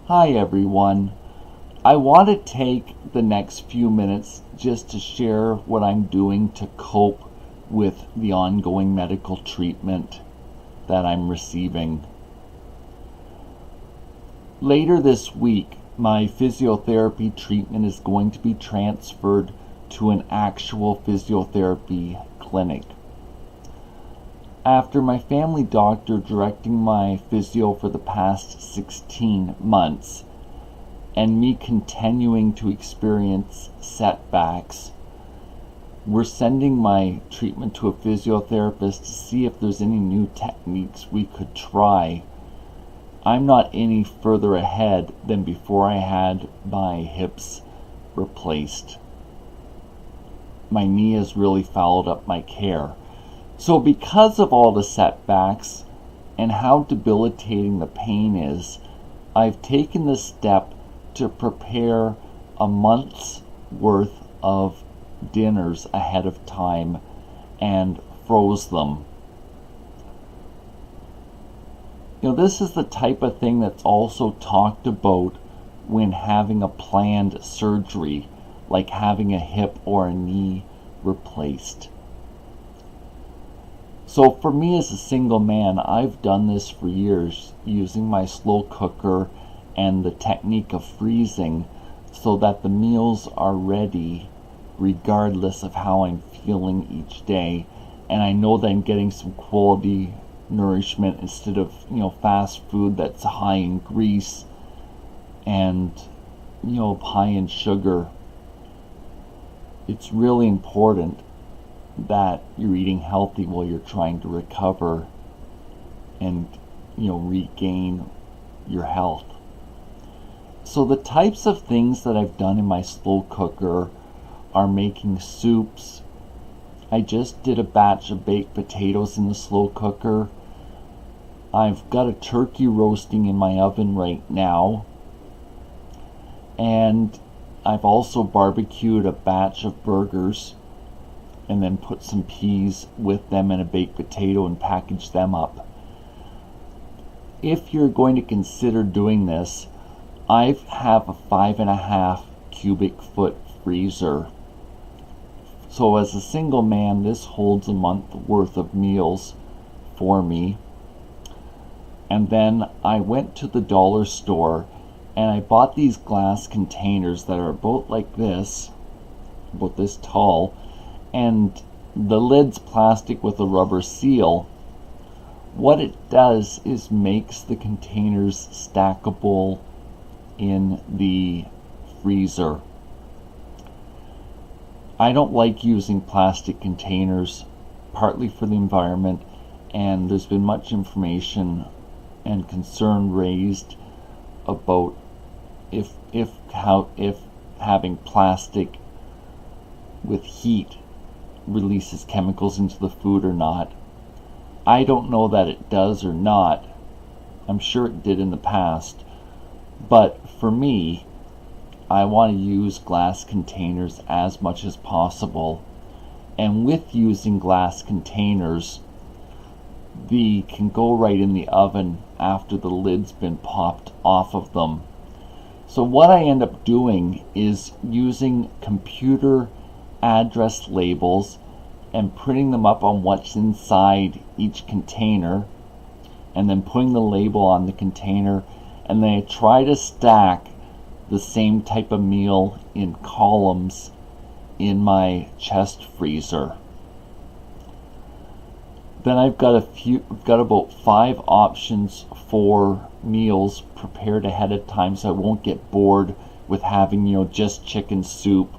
Hi everyone. I want to take the next few minutes just to share what I'm doing to cope with the ongoing medical treatment that I'm receiving. Later this week, my physiotherapy treatment is going to be transferred to an actual physiotherapy clinic. After my family doctor directing my physio for the past 16 months and me continuing to experience setbacks, we're sending my treatment to a physiotherapist to see if there's any new techniques we could try. I'm not any further ahead than before I had my hips replaced. My knee has really followed up my care. So because of all the setbacks and how debilitating the pain is, I've taken the step to prepare a month's worth of dinners ahead of time and froze them. This is the type of thing that's also talked about when having a planned surgery, like having a hip or a knee replaced. So for me as a single man, I've done this for years using my slow cooker and the technique of freezing so that the meals are ready regardless of how I'm feeling each day. And I know that I'm getting some quality nourishment instead of, fast food that's high in grease and, high in sugar. It's really important that you're eating healthy while you're trying to recover and regain your health. So the types of things that I've done in my slow cooker are making soups. I just did a batch of baked potatoes in the slow cooker. I've got a turkey roasting in my oven right now, and I've also barbecued a batch of burgers and then put some peas with them and a baked potato and package them up. If you're going to consider doing this, I have a 5.5 cubic foot freezer. So as a single man, this holds a month worth of meals for me. And then I went to the dollar store and I bought these glass containers that are about like this, about this tall, and the lid's plastic with a rubber seal. What it does is makes the containers stackable in the freezer. I don't like using plastic containers, partly for the environment, and there's been much information and concern raised about if having plastic with heat releases chemicals into the food or not. I don't know that it does or not. I'm sure it did in the past. But for me, I want to use glass containers as much as possible. And with using glass containers, they can go right in the oven after the lid's been popped off of them. So what I end up doing is using computer address labels and printing them up on what's inside each container, and then putting the label on the container, and then I try to stack the same type of meal in columns in my chest freezer. Then I've got about 5 options for meals prepared ahead of time, so I won't get bored with having just chicken soup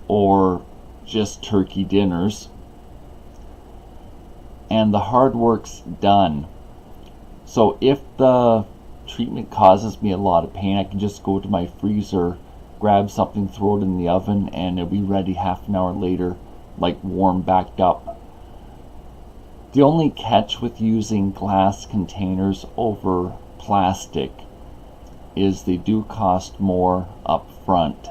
or just turkey dinners. And the hard work's done. So if the treatment causes me a lot of pain, I can just go to my freezer, grab something, throw it in the oven, and it'll be ready half an hour later, like warm backed up. The only catch with using glass containers over plastic is they do cost more up front.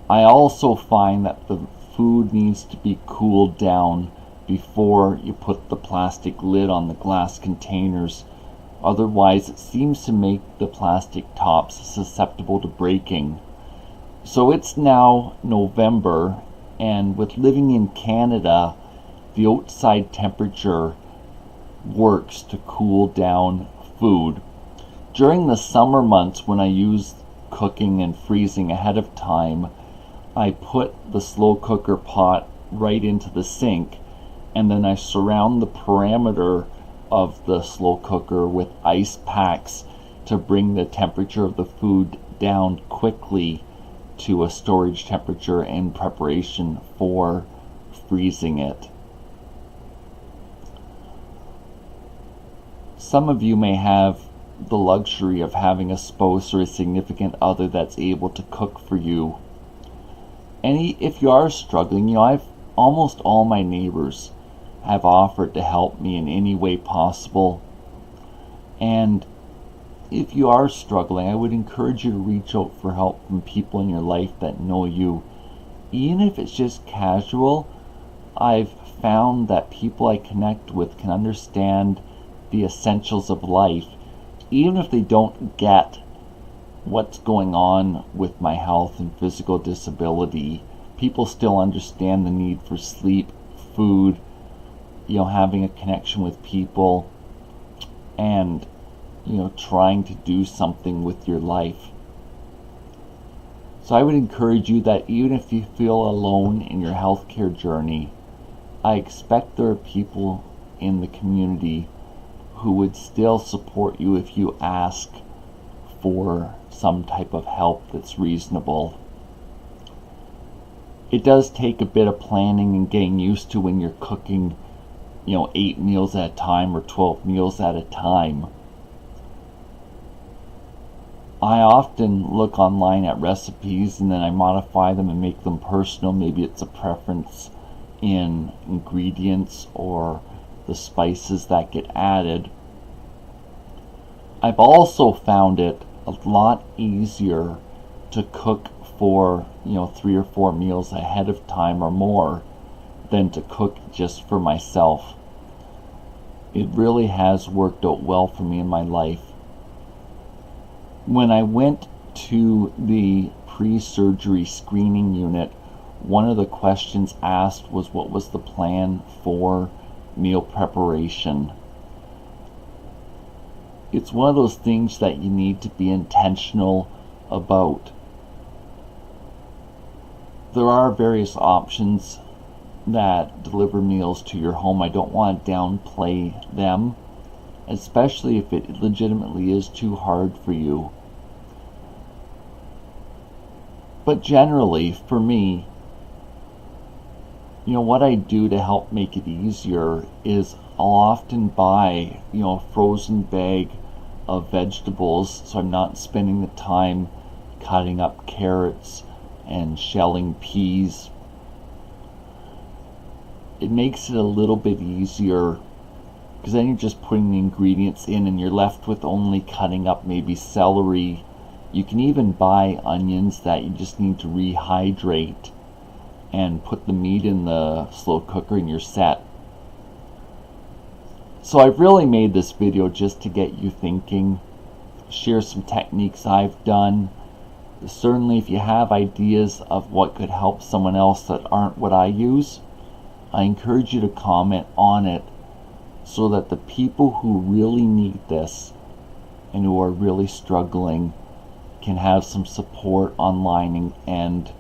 I also find that the food needs to be cooled down before you put the plastic lid on the glass containers, Otherwise, it seems to make the plastic tops susceptible to breaking. So it's now November, and with living in Canada, the outside temperature works to cool down food. During the summer months, when I use cooking and freezing ahead of time, I put the slow cooker pot right into the sink, and then I surround the perimeter of the slow cooker with ice packs to bring the temperature of the food down quickly to a storage temperature in preparation for freezing it. Some of you may have the luxury of having a spouse or a significant other that's able to cook for you. And if you are struggling, I've almost all my neighbors have offered to help me in any way possible. And if you are struggling, I would encourage you to reach out for help from people in your life that know you. Even if it's just casual, I've found that people I connect with can understand the essentials of life, even if they don't get what's going on with my health and physical disability. People still understand the need for sleep, food, having a connection with people, and trying to do something with your life. So I would encourage you that even if you feel alone in your healthcare journey, I expect there are people in the community who would still support you if you ask for some type of help that's reasonable. It does take a bit of planning and getting used to when you're cooking 8 meals at a time or 12 meals at a time. I often look online at recipes and then I modify them and make them personal. Maybe it's a preference in ingredients or the spices that get added. I've also found it a lot easier to cook for 3 or 4 meals ahead of time or more than to cook just for myself. It really has worked out well for me in my life. When I went to the pre-surgery screening unit, one of the questions asked was what was the plan for meal preparation. It's one of those things that you need to be intentional about. There are various options that deliver meals to your home. I don't want to downplay them, especially if it legitimately is too hard for you. But generally, for me, what I do to help make it easier is I'll often buy, a frozen bag of vegetables, so I'm not spending the time cutting up carrots and shelling peas. It makes it a little bit easier because then you're just putting the ingredients in and you're left with only cutting up maybe celery. You can even buy onions that you just need to rehydrate and put the meat in the slow cooker and you're set. So I've really made this video just to get you thinking, share some techniques I've done. Certainly if you have ideas of what could help someone else that aren't what I use, I encourage you to comment on it so that the people who really need this and who are really struggling can have some support online and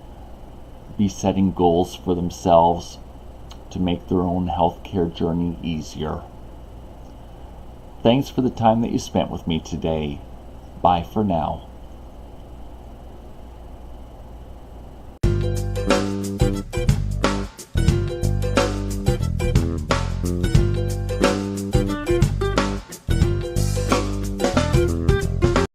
be setting goals for themselves to make their own healthcare journey easier. Thanks for the time that you spent with me today. Bye for now.